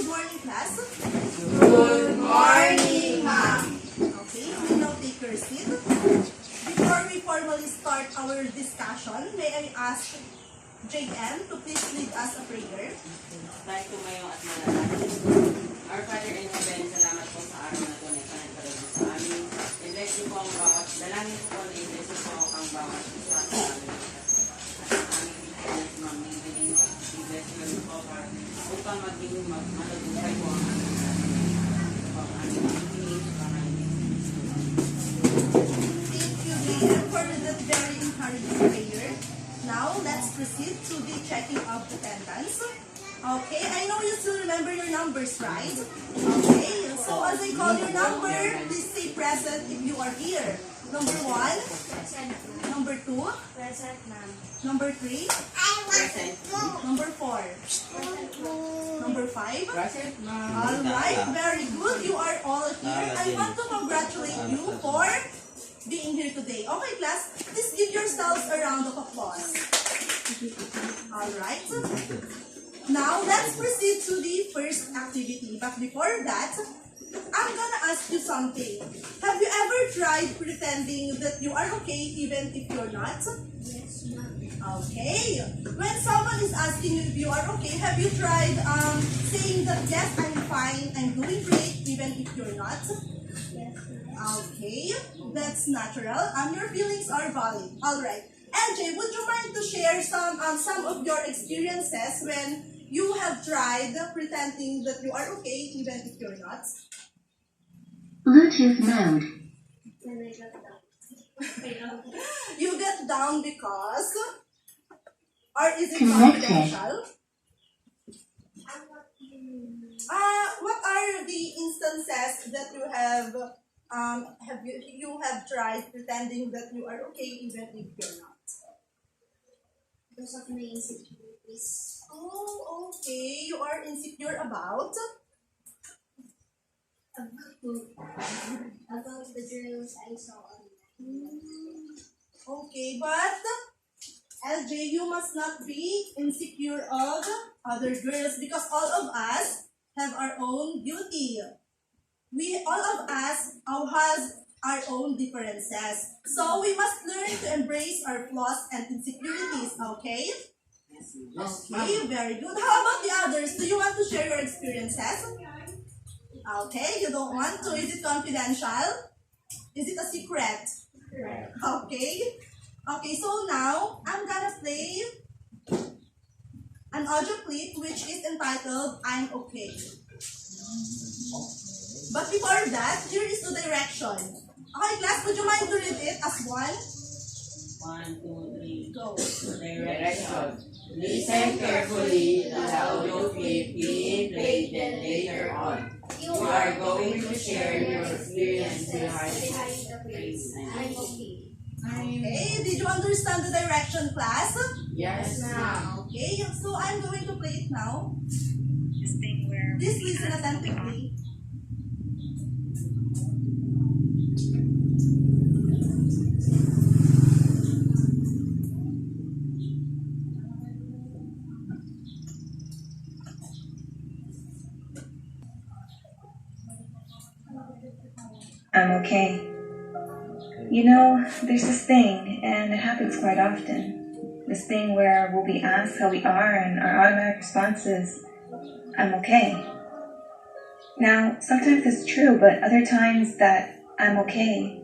morning, class. Good morning, ma'am. Okay, you now take your seat. Before we formally start our discussion, may I ask JM to please lead us a prayer? Tayo tumayo at manalangin. Our Father in Heaven, salamat po sa araw na ito na ipanagkaroon mo sa amin. I-bless niyo po ang bawat dalangin po na i-bless niyo po ang bawat isa sa amin. At ang aming i-bless, ma'am, i-bless niyo po upang maging malagutay po ang aming Thank you, JM, for that very encouraging prayer. Now, let's proceed to the checking of attendance. Okay, I know you still remember your numbers, right? Okay, so as I call your number, please say present if you are here. Number 1, Present, ma'am. number 2, Present, ma'am. number 3, present. number 4, Present, ma'am. number 5. Present, ma'am. Alright, very good. You are all here. I want to congratulate you for being here today. Okay, class, please give yourselves a round of applause. Alright. Now, let's proceed to the first activity. But before that, I'm gonna ask you something. Have you ever tried pretending that you are okay even if you're not? Yes, ma'am. Okay. When someone is asking you if you are okay, have you tried saying that yes, I'm fine, I'm doing great, even if you're not? Yes, ma'am. Okay, that's natural. Your feelings are valid. All right. LJ, would you mind to share some of your experiences when you have tried pretending that you are okay, even if you're not? Bluetooth mode. When I got down. You get down because, or is it Connected. confidential? I'm not feeling. What are the instances that you have tried pretending that you are okay even if you're not? Because of my insecurities. Oh, okay. You are insecure about? About the girls I saw online. Okay, but LJ, you must not be insecure of other girls because all of us have our own beauty. All of us has our own differences. So we must learn to embrace our flaws and insecurities, okay? Yes, ma'am. Okay, very good. How about the others? Do you want to share your experiences? Okay, you don't want to. Is it confidential? Is it a secret? Correct. Okay. Okay, so now I'm gonna play an audio clip which is entitled I'm Okay. But before that, here is the direction. Okay, class, would you mind to read it as one? 1, 2, 3. Go. Direction. Listen carefully. The audio clip being played then later on. You are going to share your experience behind the face. I'm okay. Okay, did you understand the direction, class? Yes, ma'am. Okay, so I'm going to play it now. Please listen attentively. I'm okay. You know, there's this thing, and it happens quite often. This thing where we'll be asked how we are, and our automatic response is, I'm okay. Now, sometimes it's true, but other times that I'm okay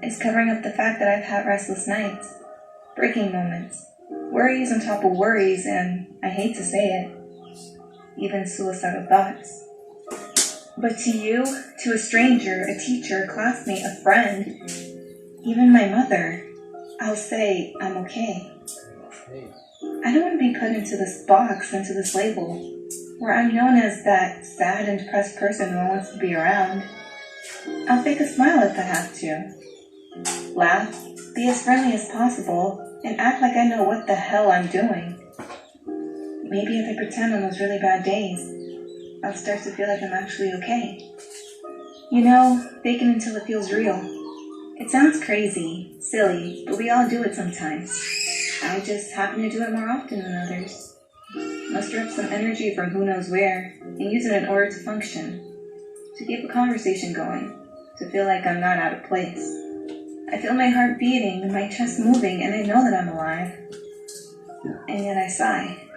is covering up the fact that I've had restless nights, breaking moments, worries on top of worries, and I hate to say it, even suicidal thoughts. But to you, to a stranger, a teacher, a classmate, a friend, even my mother, I'll say, I'm okay. I don't want to be put into this box, into this label, where I'm known as that sad and depressed person no one wants to be around. I'll fake a smile if I have to. Laugh, be as friendly as possible, and act like I know what the hell I'm doing. Maybe if I pretend on those really bad days, I'll start to feel like I'm actually okay. You know, faking until it feels real. It sounds crazy, silly, but we all do it sometimes. I just happen to do it more often than others. muster up some energy from who knows where, and use it in order to function, to keep a conversation going, to feel like I'm not out of place. I feel my heart beating, my chest moving, and I know that I'm alive. And yet I sigh.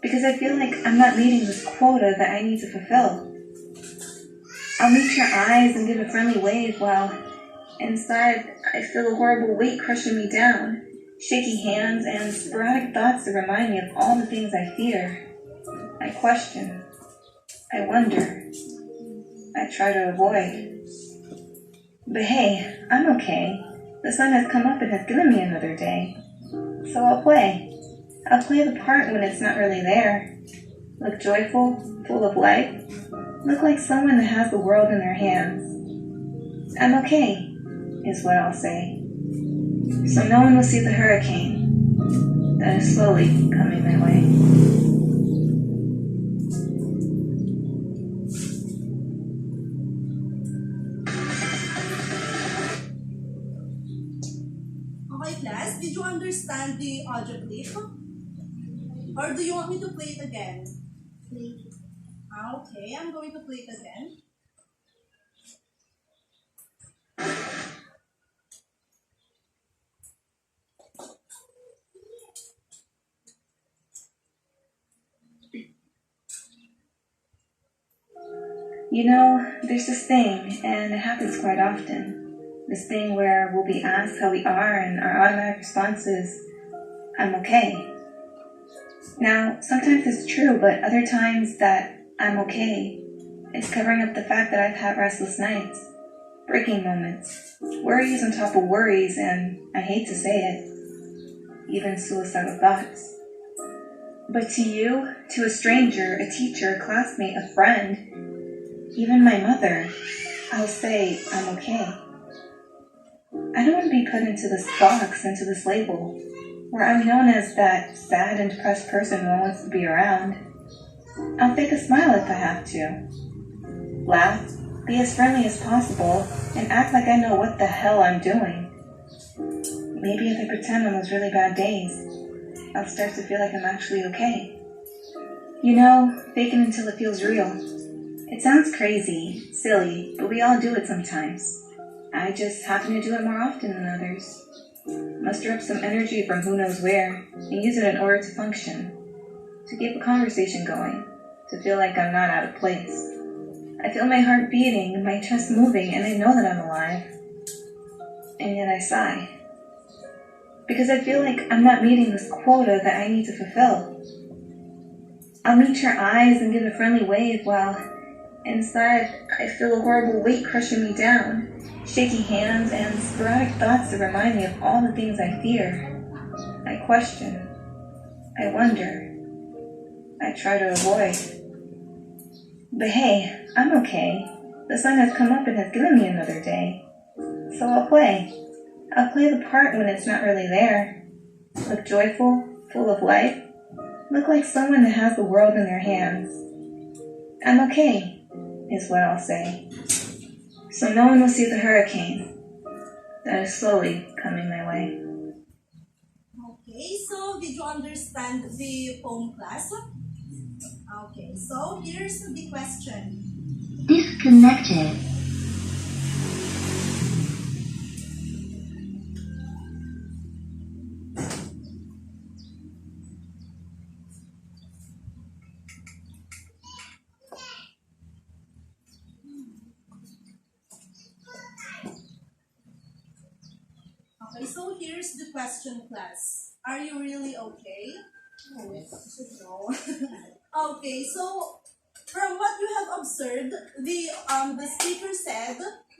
Because I feel like I'm not meeting this quota that I need to fulfill. I'll meet your eyes and give a friendly wave while inside I feel a horrible weight crushing me down, shaky hands and sporadic thoughts that remind me of all the things I fear. I question. I wonder. I try to avoid. But hey, I'm okay. The sun has come up and has given me another day. So I'll play. I'll play the part when it's not really there. Look joyful, full of life. Look like someone that has the world in their hands. I'm okay, is what I'll say. So no one will see the hurricane that is slowly coming my way. Okay, class, did you understand the audio clip? Or do you want me to play it again? Play. Okay, I'm going to play it again. You know, there's this thing, and it happens quite often. This thing where we'll be asked how we are, and our automatic response is, I'm okay. Now, sometimes it's true, but other times that I'm okay is covering up the fact that I've had restless nights, breaking moments, worries on top of worries, and I hate to say it, even suicidal thoughts. But to you, to a stranger, a teacher, a classmate, a friend, even my mother, I'll say I'm okay. I don't want to be put into this box, into this label, where I'm known as that sad and depressed person no one wants to be around. I'll fake a smile if I have to. Laugh, be as friendly as possible, and act like I know what the hell I'm doing. Maybe if I pretend on those really bad days, I'll start to feel like I'm actually okay. You know, faking until it feels real. It sounds crazy, silly, but we all do it sometimes. I just happen to do it more often than others. Muster up some energy from who knows where, and use it in order to function, to keep a conversation going, to feel like I'm not out of place. I feel my heart beating, my chest moving, and I know that I'm alive. And yet I sigh. Because I feel like I'm not meeting this quota that I need to fulfill. I'll meet your eyes and give a friendly wave while inside I feel a horrible weight crushing me down, shaky hands and sporadic thoughts that remind me of all the things I fear. I question. I wonder. I try to avoid. But hey, I'm okay. The sun has come up and has given me another day. So I'll play. I'll play the part when it's not really there. Look joyful, full of life. Look like someone that has the world in their hands. I'm okay, is what I'll say. So no one will see the hurricane that is slowly coming my way. Okay, so did you understand the poem, class? Okay, so here's the question. Disconnected. Okay, so here's the question, class. Are you really okay? No. Okay, so from what you have observed, the speaker said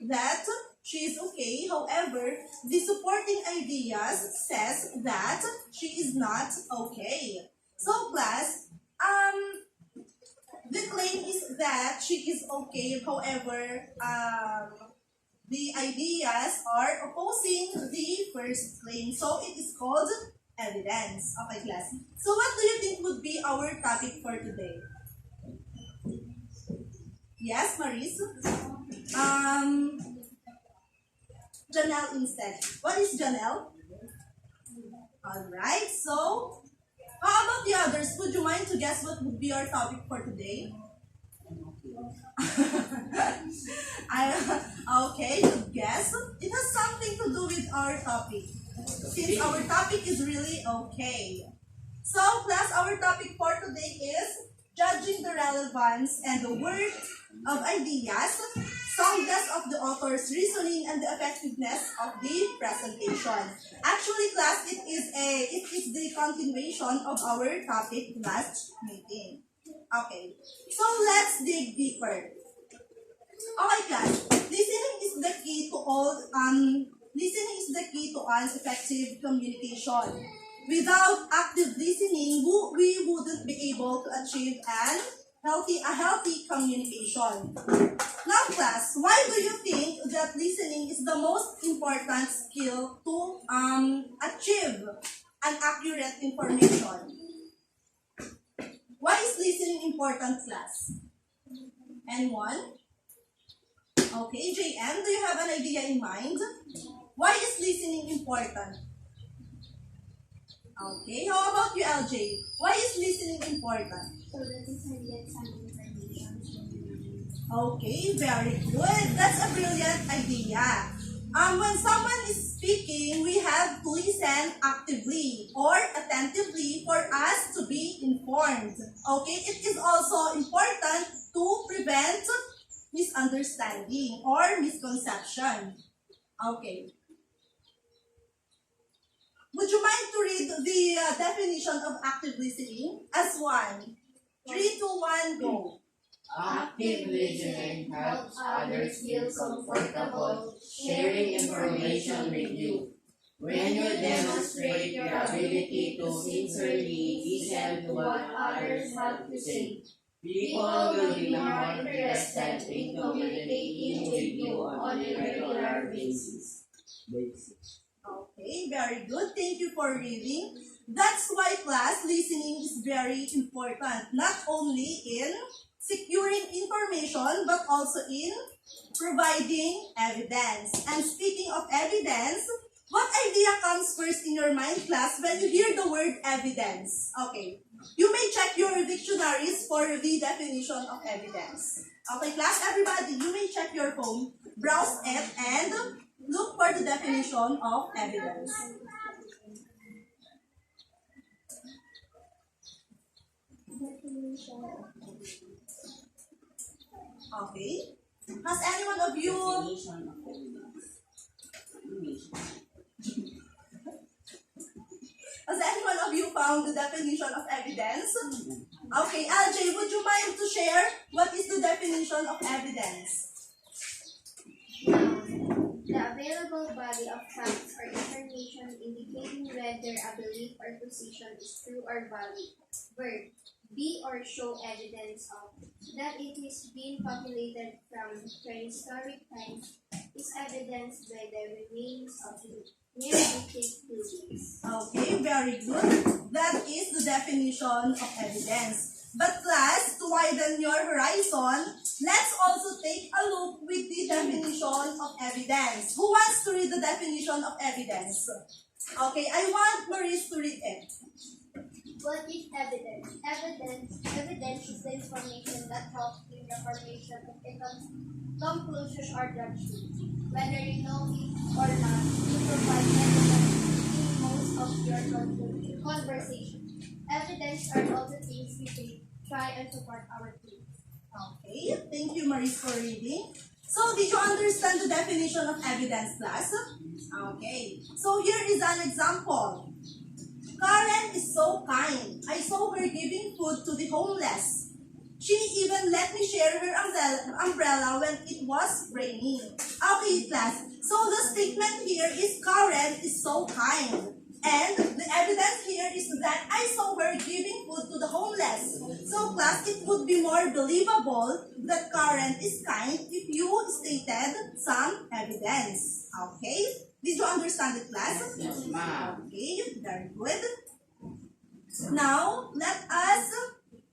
that she is okay. However, the supporting ideas says that she is not okay. So, class, the claim is that she is okay. However, the ideas are opposing the first claim. So it is called evidence. Okay, class. So what do you think would be our topic for today? Yes, Maris? Janelle instead. What is Janelle? Alright, so How about the others? Would you mind to guess what would be our topic for today? Okay, good guess. It has something to do with our topic. Since our topic is really okay. So, class, our topic for today is judging the relevance and the worth of ideas, soundness of the author's reasoning, and the effectiveness of the presentation. Actually, class, it is the continuation of our topic last meeting. Okay, so let's dig deeper. Okay, class, listening is the key to effective communication. Without active listening, we wouldn't be able to achieve a healthy communication. Now, class, why do you think that listening is the most important skill to achieve an accurate information? Why is listening important, class? Anyone? Okay, JM, do you have an idea in mind? Why is listening important? Okay, how about you, LJ? Why is listening important? So that we can get some information. Okay, very good. That's a brilliant idea. When someone is speaking, we have to listen actively or attentively for us to be informed. Okay, it is also important to prevent misunderstanding or misconception. Okay. Would you mind to read the definition of active listening? As 1, 3, 2, 1, go. Active listening helps others feel comfortable sharing information with you. When you demonstrate your ability to sincerely listen to what others have to say, people will be more interested in communicating with you on a regular basis. Okay, very good. Thank you for reading. That's why, class, listening is very important. Not only in securing information, but also in providing evidence. And speaking of evidence, what idea comes first in your mind, class, when you hear the word evidence? Okay, you may check your dictionaries for the definition of evidence. Okay, class, everybody, you may check your phone, browse it, and look for the definition of evidence. Okay. Has any one of you Definition of evidence. found the definition of evidence? Okay, LJ, would you mind to share what is the definition of evidence? The available body of facts or information indicating whether a belief or position is true or valid. Verb, be or show evidence of. That it is being populated from prehistoric times is evidenced by the remains of Neolithic buildings. Okay, very good. That is the definition of evidence. But class, to widen your horizon, let's also take a look with the definition of evidence. Who wants to read the definition of evidence? Okay, I want Maurice to read it. What is evidence? Evidence is the information that helps in the formation of a conclusion or judgment. Whether you know it or not, you provide evidence in most of your conversation. Evidence are all the things we can try and support our claims. Okay, thank you, Maurice, for reading. So, did you understand the definition of evidence, class? Okay, so here is an example. Karen is so kind. I saw her giving food to the homeless. She even let me share her umbrella when it was raining. Okay, class. So the statement here is Karen is so kind. And the evidence here is that I saw her giving food to the homeless. So class, it would be more believable that Karen is kind if you stated some evidence. Okay? Did you understand it, class? Yes, ma'am. Okay, very good. Now, let us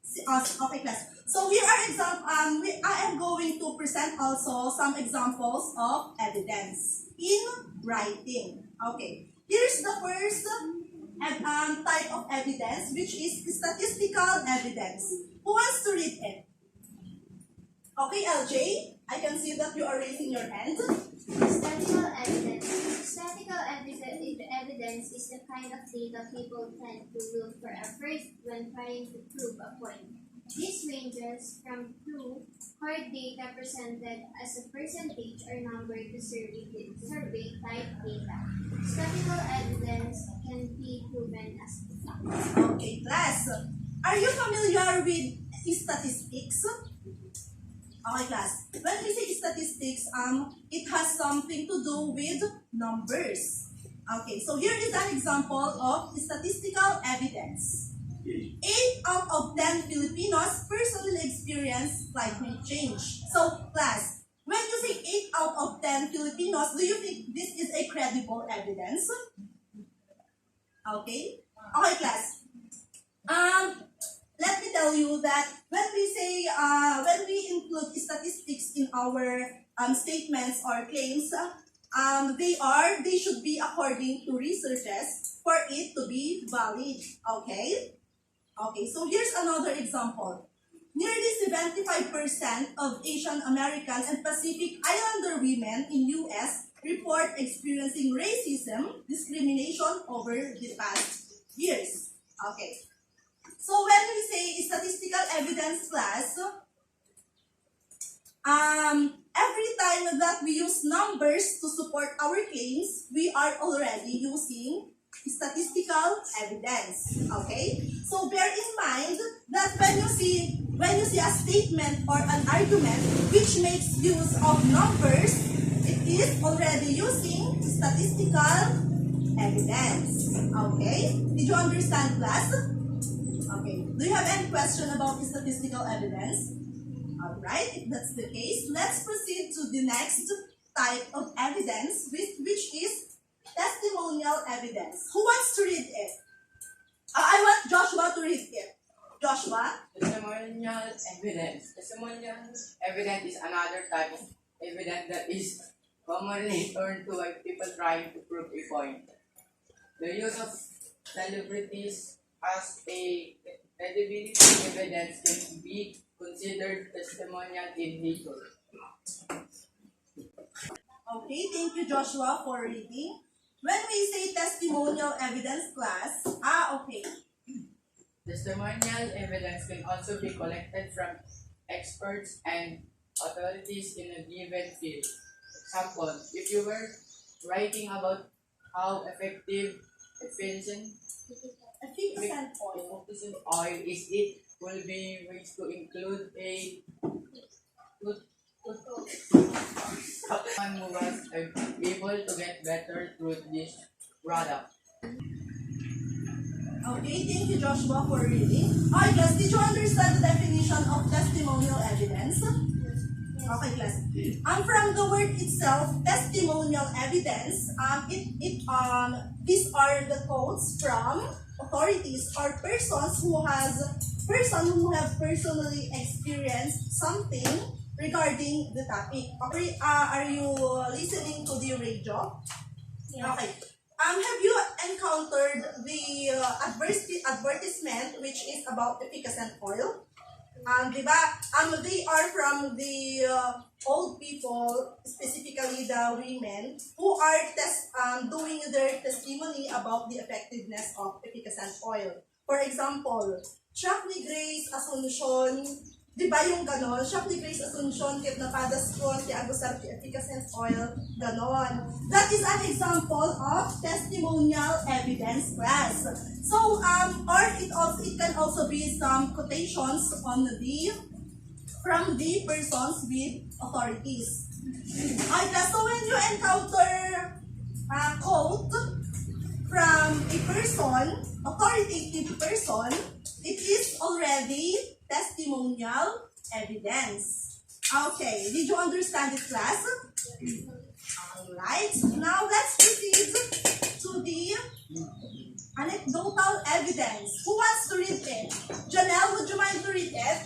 see. Okay, class. So here are I am going to present also some examples of evidence in writing. Okay, here's the first type of evidence, which is statistical evidence. Who wants to read it? Okay, LJ, I can see that you are raising your hand. Statistical evidence. Evidence is the kind of data people tend to look for at first when trying to prove a point. This ranges from true, hard data presented as a percentage or number to survey type data. Statistical evidence can be proven as fact. Okay, class. Are you familiar with statistics? Okay, class. When we say statistics, it has something to do with numbers. Okay, so here is an example of statistical evidence. 8 out of 10 Filipinos personally experience climate change. So, class, when you say 8 out of 10 Filipinos, do you think this is a credible evidence? Okay? Okay, class. Let me tell you that when we include statistics in our statements or claims, they should be according to researches for it to be valid. Okay? Okay, so here's another example. Nearly 75% of Asian American and Pacific Islander women in US report experiencing racism, discrimination over the past years. Okay. So when we say statistical evidence, class, every time that we use numbers to support our claims, we are already using statistical evidence. Okay? So bear in mind that when you see a statement or an argument which makes use of numbers, it is already using statistical evidence. Okay? Did you understand, class? Okay. Do you have any question about statistical evidence? Alright, if that's the case, let's proceed to the next type of evidence, which is testimonial evidence. Who wants to read it? I want Joshua to read it. Joshua? Testimonial evidence. Testimonial evidence is another type of evidence that is commonly turned to by people trying to prove a point. The use of celebrities as a credibility evidence can be considered testimonial in nature. Okay, thank you, Joshua, for reading. When we say testimonial evidence, class, okay. Testimonial evidence can also be collected from experts and authorities in a given field. Example, if you were writing about how efficient oil is, it will be ways to include a someone who was able to get better through this product. Okay, thank you, Joshua, for reading. Alright, class, did you understand the definition of testimonial evidence? Okay, class. From the word itself, testimonial evidence, these are the quotes from authorities or persons who have personally experienced something regarding the topic. Okay, are you listening to the radio? Yeah. Okay. Have you encountered the advertisement which is about efficacent oil? Diba? They are from the old people, specifically the women, who are doing their testimony about the effectiveness of efficacent oil. For example, Shock ni Grace Asuncion, di ba yung ganon? Shock ni Grace Asuncion, kit napadas ko, ti agusar ti efficacent oil, ganon. That is an example of testimonial evidence, class. So, it can also be some quotations from the persons with authorities. Okay, class, so when you encounter a quote from a person, authoritative person, it is already testimonial evidence. Okay, did you understand it, class? Alright, now let's proceed to the anecdotal evidence. Who wants to read it? Janelle, would you mind to read it?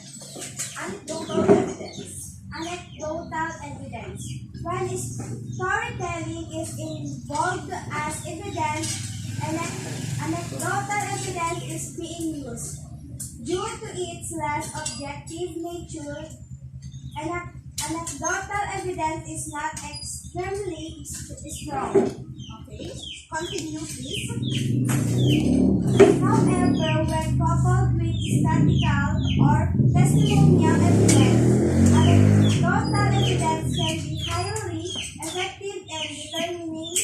Anecdotal evidence. Anecdotal evidence. When storytelling is involved as evidence, Anecdotal evidence is being used. Due to its less objective nature, anecdotal evidence is not extremely strong. Okay, continue please. However, when coupled with statistical or testimonial evidence, anecdotal evidence can be highly effective in determining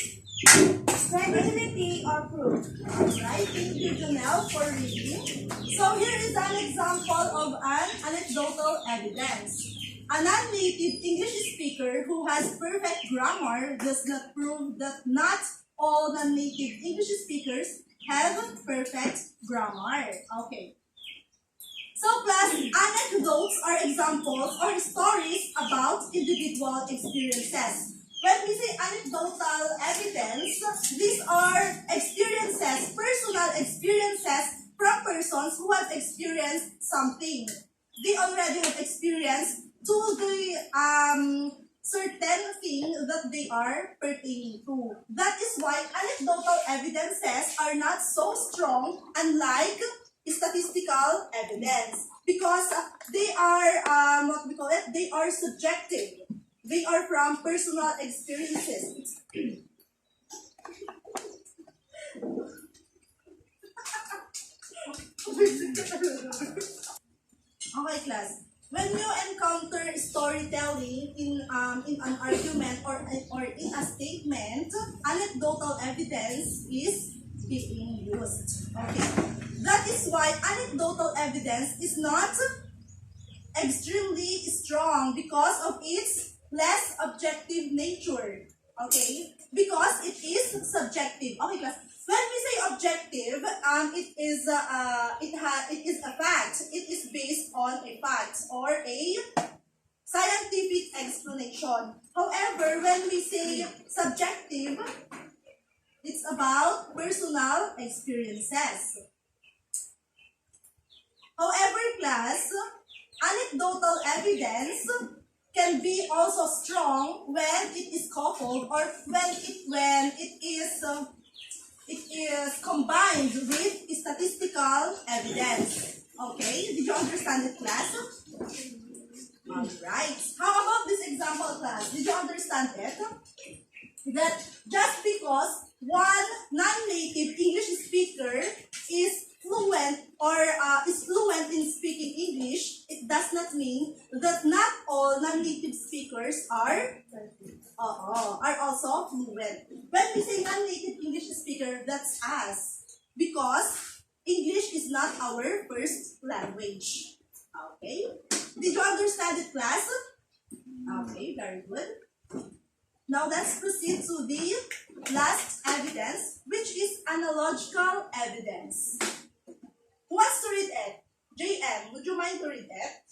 credibility or proof. Alright, thank you Janelle for reading. So here is an example of an anecdotal evidence. A non-native English speaker who has perfect grammar does not prove that not all non-native English speakers have perfect grammar. Okay. So class, anecdotes are examples or stories about individual experiences. When we say anecdotal evidence, these are experiences, personal experiences from persons who have experienced something. They already have experienced to the certain thing that they are pertaining to. That is why anecdotal evidences are not so strong, unlike statistical evidence, because they are what we call it. They are subjective. They are from personal experiences. Okay, class. When you encounter storytelling in an argument or in a statement, anecdotal evidence is being used. Okay, that is why anecdotal evidence is not extremely strong because of its less objective nature. Okay, because it is subjective. Okay, class. When we say objective, it is a fact. It is based on a fact or a scientific explanation. However, when we say subjective, it's about personal experiences. However, class, anecdotal evidence can be also strong when it is coupled or when it is combined with statistical evidence. Okay, did you understand it, class? Alright. How about this example, class? Did you understand it? That just because one non-native English speaker is fluent or is fluent in speaking English, it does not mean that not all non-native speakers are also fluent. When we say non-native English speaker, that's us, because English is not our first language. Okay? Did you understand it, class? Okay, very good. Now let's proceed to the last evidence, which is analogical evidence. Who wants to read it? JM, would you mind to read it?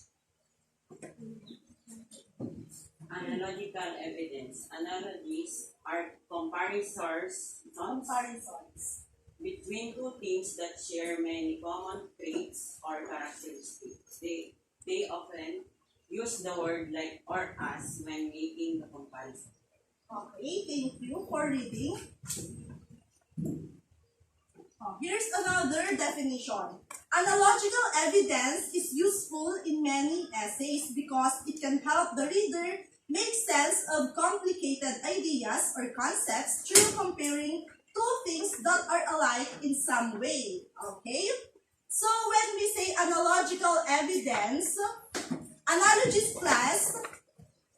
Analogical evidence. Analogies are comparisons between two things that share many common traits or characteristics. They often use the word like or as when making the comparison. Okay, thank you for reading. Here's another definition. Analogical evidence is useful in many essays because it can help the reader make sense of complicated ideas or concepts through comparing two things that are alike in some way. Okay? So when we say analogical evidence, analogies class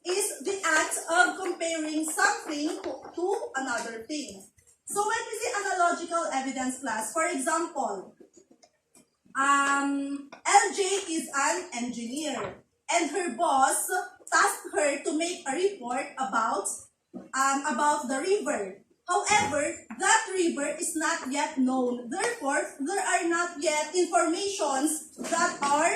is the act of comparing something to another thing. So when we say analogical evidence class, for example, LJ is an engineer and her boss tasked her to make a report about the river. However, that river is not yet known. Therefore, there are not yet informations that are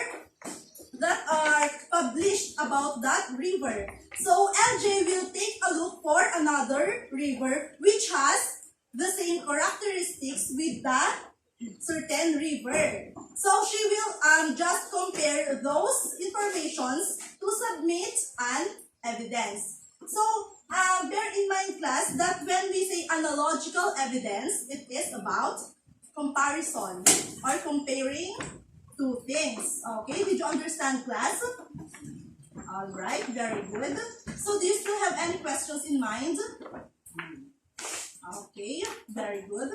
published about that river. So LJ will take a look for another river which has the same characteristics with that certain river. So she will just compare those informations to submit an evidence. So bear in mind, class, that when we say analogical evidence, it is about comparison or comparing two things. Okay, did you understand, class? Alright, very good. So do you still have any questions in mind? Okay, very good.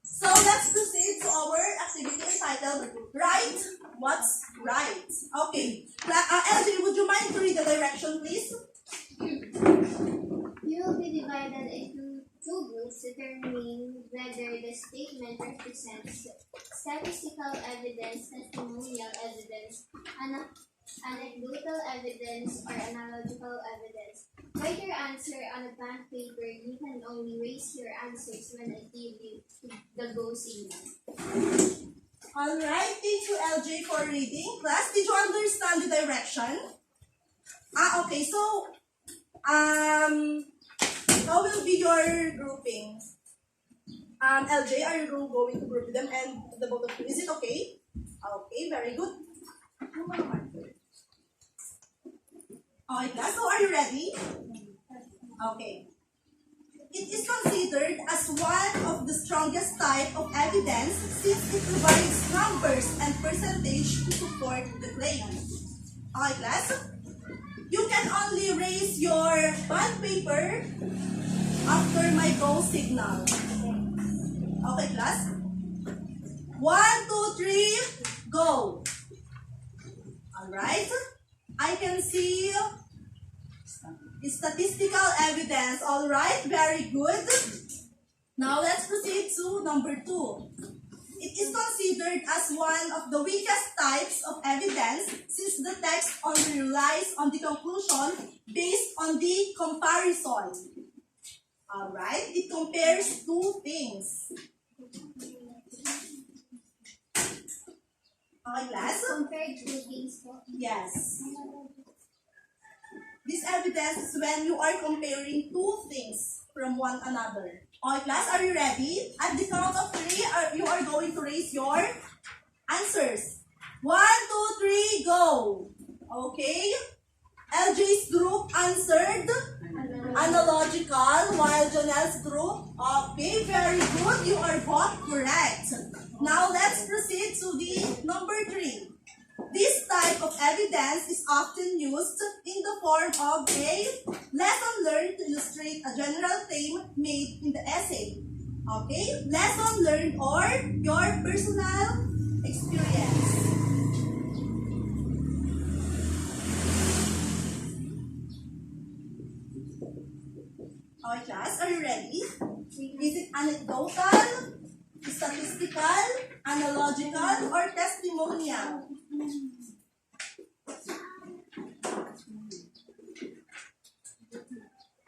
So let's proceed to our activity entitled Write What's Right. Okay, LJ, would you mind to read the direction, please? You will be divided into two groups determining whether the statement represents statistical evidence, testimonial evidence, anecdotal evidence, or analogical evidence. Write your answer on a blank paper. You can only raise your answers when I give you the go signal. Alright, thank you, LJ, for reading. Class, did you understand the direction? Okay, so, how will be your grouping? LJ, are you going to group them and the both of you? Is it okay? Okay, very good. Okay, class, so are you ready? Okay. It is considered as one of the strongest type of evidence since it provides numbers and percentage to support the claim. Okay, class? You can only raise your bond paper after my go signal. Okay, class? 1, 2, 3, go. Alright? I can see statistical evidence. Alright, very good. Now let's proceed to number 2. It is considered as one of the weakest types of evidence since the text only relies on the conclusion based on the comparison. Alright, it compares two things. Okay, class? Compared to these. Yes. This evidence is when you are comparing two things from one another. Okay, class, are you ready? At the count of 3, you are going to raise your answers. 1, 2, 3, go. Okay. LJ's group answered analogical, while Janelle's group, okay, very good. You are both correct. Now let's proceed to the number 3. This type of evidence is often used in the form of a lesson learned to illustrate a general claim made in the essay. Okay? Lesson learned or your personal experience. Okay, class, are you ready? Is it anecdotal, statistical, analogical, or testimonial?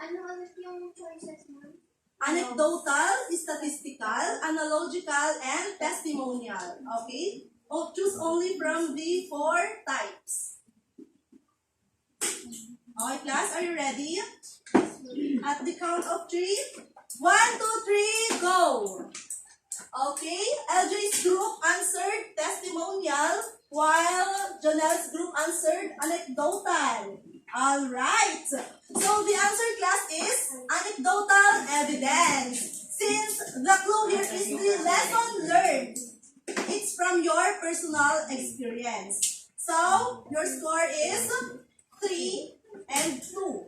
Ano ulit yung choices mo? Anecdotal, statistical, analogical, and testimonial. Okay? Choose only from the 4 types. Okay, class, are you ready? At the count of 3. 1, 2, 3, go! Okay, LJ's group answered testimonial, while Janelle's group answered anecdotal. Alright, so the answer, class, is anecdotal evidence. Since the clue here is the lesson learned, it's from your personal experience. So, your score is 3 and 2.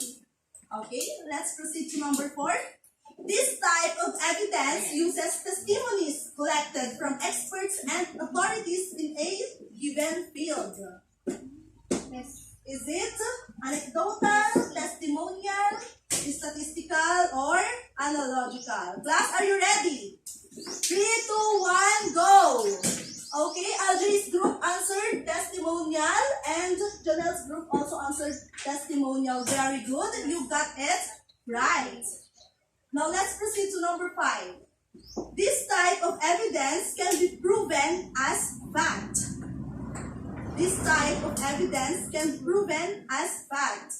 Okay, let's proceed to number 4. This type of evidence uses testimonies collected from experts and authorities in a given field. Yes. Is it anecdotal, testimonial, statistical, or analogical? Class, are you ready? 3, 2, 1, go! Okay, LJ's group answered testimonial and Janelle's group also answered testimonial. Very good. You got it right. Now let's proceed to number 5. This type of evidence can be proven as fact. This type of evidence can be proven as fact.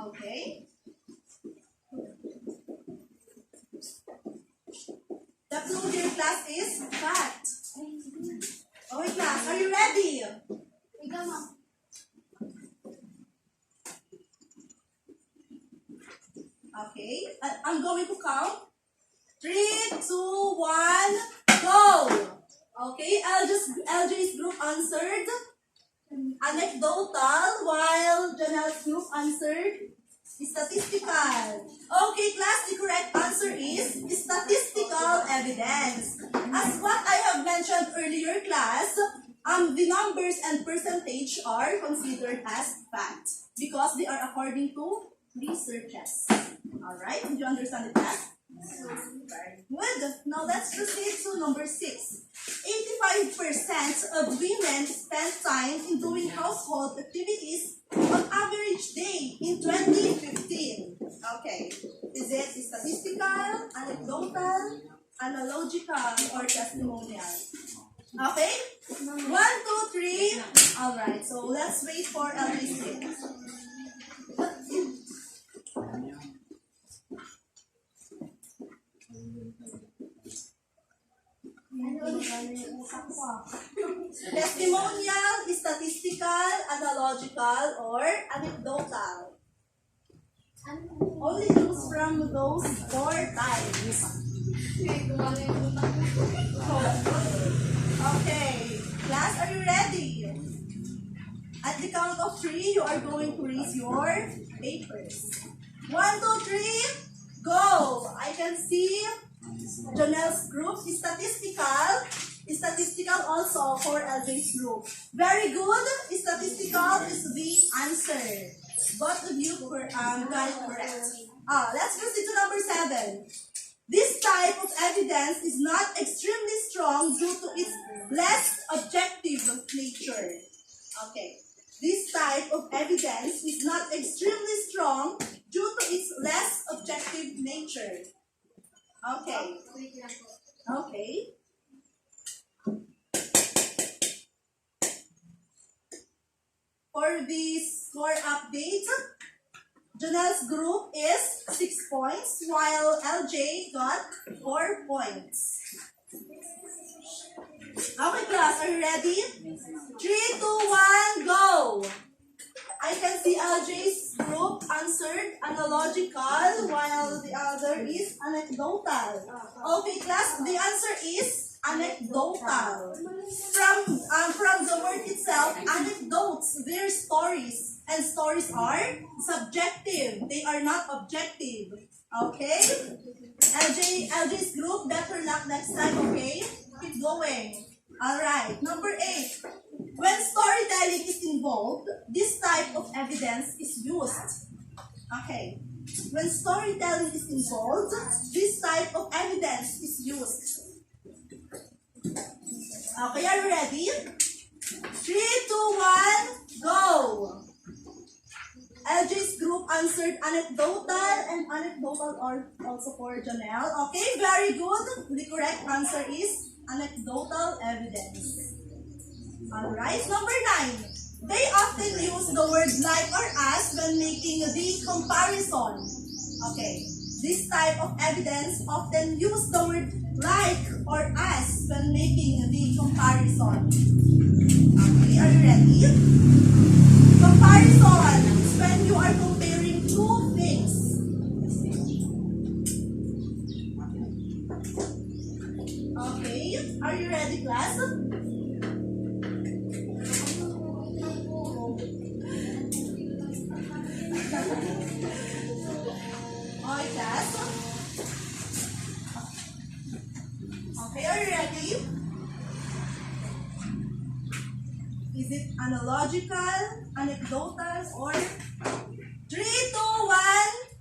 Okay. The clue here, class, is fact. Okay, class, are you ready? Ikaw mo. I'm going to count. 3, 2, 1, go! Okay, LJ's group answered anecdotal, while Janelle's group answered statistical. Okay, class, the correct answer is statistical evidence. As what I have mentioned earlier, class, the numbers and percentage are considered as fact because they are according to researches. Alright, did you understand it, class? Good. Now let's proceed to number 6. 85% of women spend time in doing household activities on average day in 2015. Okay. Is it statistical, anecdotal, analogical, or testimonial? Okay? 1, 2, 3. Alright, so let's wait for LBC. Testimonial, statistical, analogical, or anecdotal. Only choose from those 4 types. Okay, class, are you ready? At the count of 3, you are going to raise your papers. 1, 2, 3, go! I can see Janelle's group is statistical also for LJ's group. Very good. Statistical is the answer. Both of you got it correct. Let's proceed to number 7. This type of evidence is not extremely strong due to its less objective nature. Okay. This type of evidence is not extremely strong due to its less objective nature. Okay. Okay. For the score update, Janelle's group is 6 points, while LJ got 4 points. Okay, class, are you ready? 3, 2, 1, go! I can see LJ's group answered analogical, while the other is anecdotal. Okay, class, the answer is anecdotal. From the word itself, anecdotes, they're stories. And stories are subjective. They are not objective. Okay? LJ's group, better luck next time, okay? Keep going. Alright, number 8. When storytelling is involved, this type of evidence is used. Okay. When storytelling is involved, this type of evidence is used. Okay, are you ready? 3, 2, 1, go! LJ's group answered anecdotal, and anecdotal are also for Janelle. Okay, very good. The correct answer is anecdotal evidence. Alright, number 9. They often use the word like or as when making the comparison. Okay, this type of evidence often use the word like or as when making the comparison. Okay, are you ready? Comparison is when you are comparing 2 things. Okay, are you ready, class? Okay, class. Okay, are you ready? Is it analogical, anecdotal, or 3, 2, 1,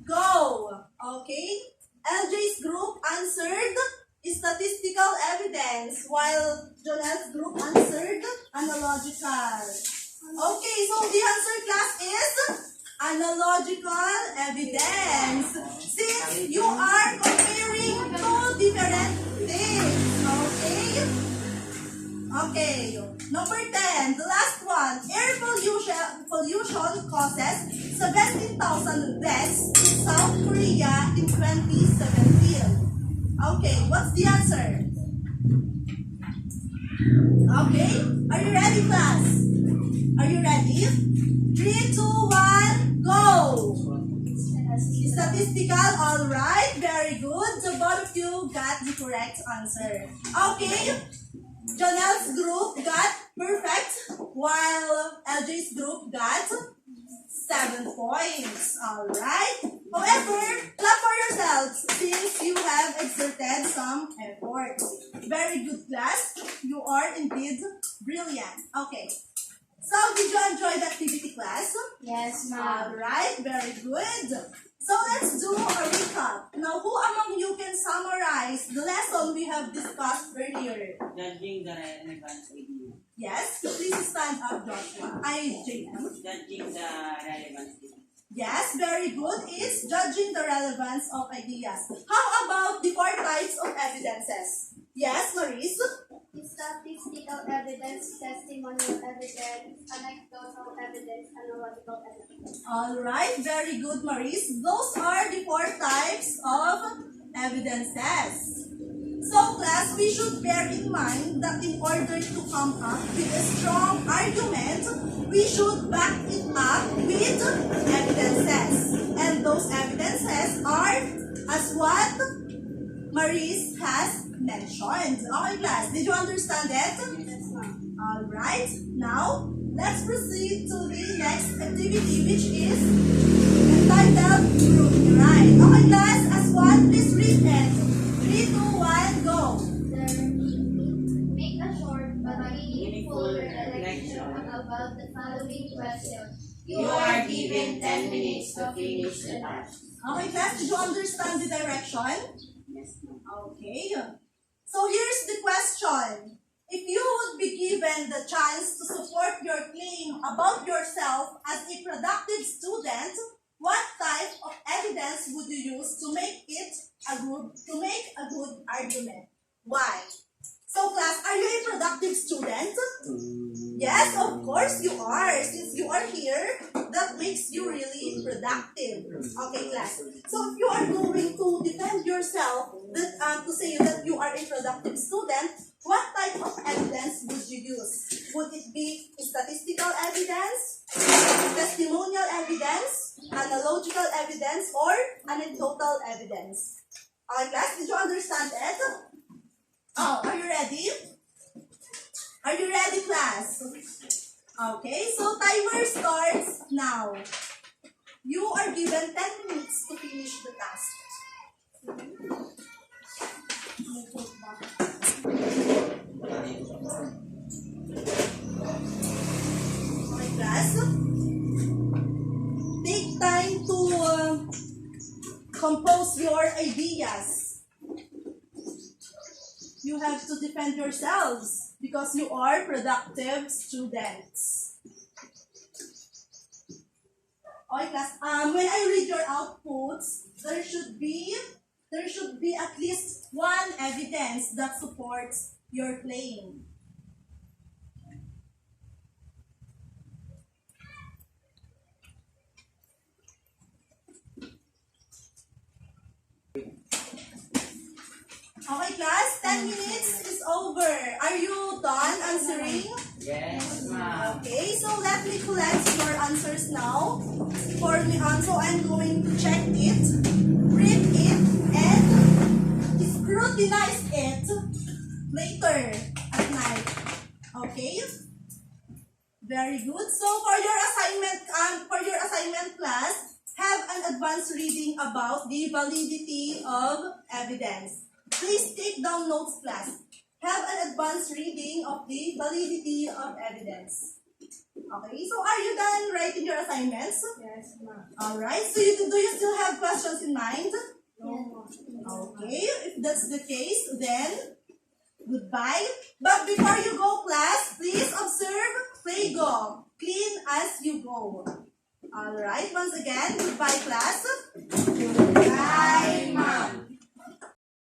go? Okay, LJ's group answered statistical evidence, while Janelle's group answered analogical. Okay, so the answer, class, is analogical evidence. Since you are comparing 2 different things. Okay? Okay. Number 10, the last one. Air pollution causes 17,000 deaths in South Korea in 2017. Okay, what's the answer? Okay, are you ready, class? Are you ready? 3, 2, 1, go! Statistical, alright, very good. The both of you got the correct answer. Okay, Janelle's group got perfect, while LJ's group got 7 points. Alright. However, clap for yourselves since you have exerted some effort. Very good class. You are indeed brilliant. Okay. So, did you enjoy the activity class? Yes, ma'am. Alright, very good. So, let's do a recap. Now, who among you can summarize the lesson we have discussed earlier? Judging the relevance idea. Yes, please stand up, Joshua. JM. Judging the relevance idea. Yes, very good. It's judging the relevance of ideas. How about the 4 types of evidences? Yes, Maurice? Statistical evidence, testimonial evidence, anecdotal evidence, analogical evidence. Alright, very good, Maurice. Those are the 4 types of evidences. So, class, we should bear in mind that in order to come up with a strong argument, we should back it up with evidences. And those evidences are as what Maurice has mentioned. Okay, class, did you understand it? Yes, ma'am. Alright, now let's proceed to the next activity, which is entitled Prove Me Right. Okay, class, as one, please read it. 3, 2, 1, go. Make a short but meaningful reflection about the following question. You are given 10 minutes to finish the task. Okay, class, did you understand the direction? Yes, ma'am. Okay. So here's the question. If you would be given the chance to support your claim about yourself as a productive student, what type of evidence would you use to make a good argument? Why? So class, are you a productive student? Yes, of course you are. Since you are here, that makes you really productive. Okay, class. So if you are going to defend yourself, to say that you are a productive student, what type of evidence would you use? Would it be statistical evidence, testimonial evidence, analogical evidence, or anecdotal evidence? Okay, class, did you understand it? Oh, are you ready? Are you ready, class? Okay, so timer starts now. You are given 10 minutes to finish the task. Okay, class. Take time to compose your ideas. You have to defend yourselves because you are productive students. Okay, class. When I read your outputs, there should be at least one evidence that supports your claim. Okay, class, 10 minutes is over. Are you done answering? Yes, ma'am. Okay, so let me collect your answers now. So I'm going to check it, read it, and scrutinize it later at night. Okay? Very good. So for your assignment class, have an advanced reading about the validity of evidence. Please take down notes, class. Have an advanced reading of the validity of evidence. Okay, so are you done writing your assignments? Yes, ma'am. Alright, so do you still have questions in mind? No, Okay, if that's the case, then goodbye. But before you go, class, please observe, play go, clean as you go. Alright, once again, goodbye, class. Goodbye, ma'am.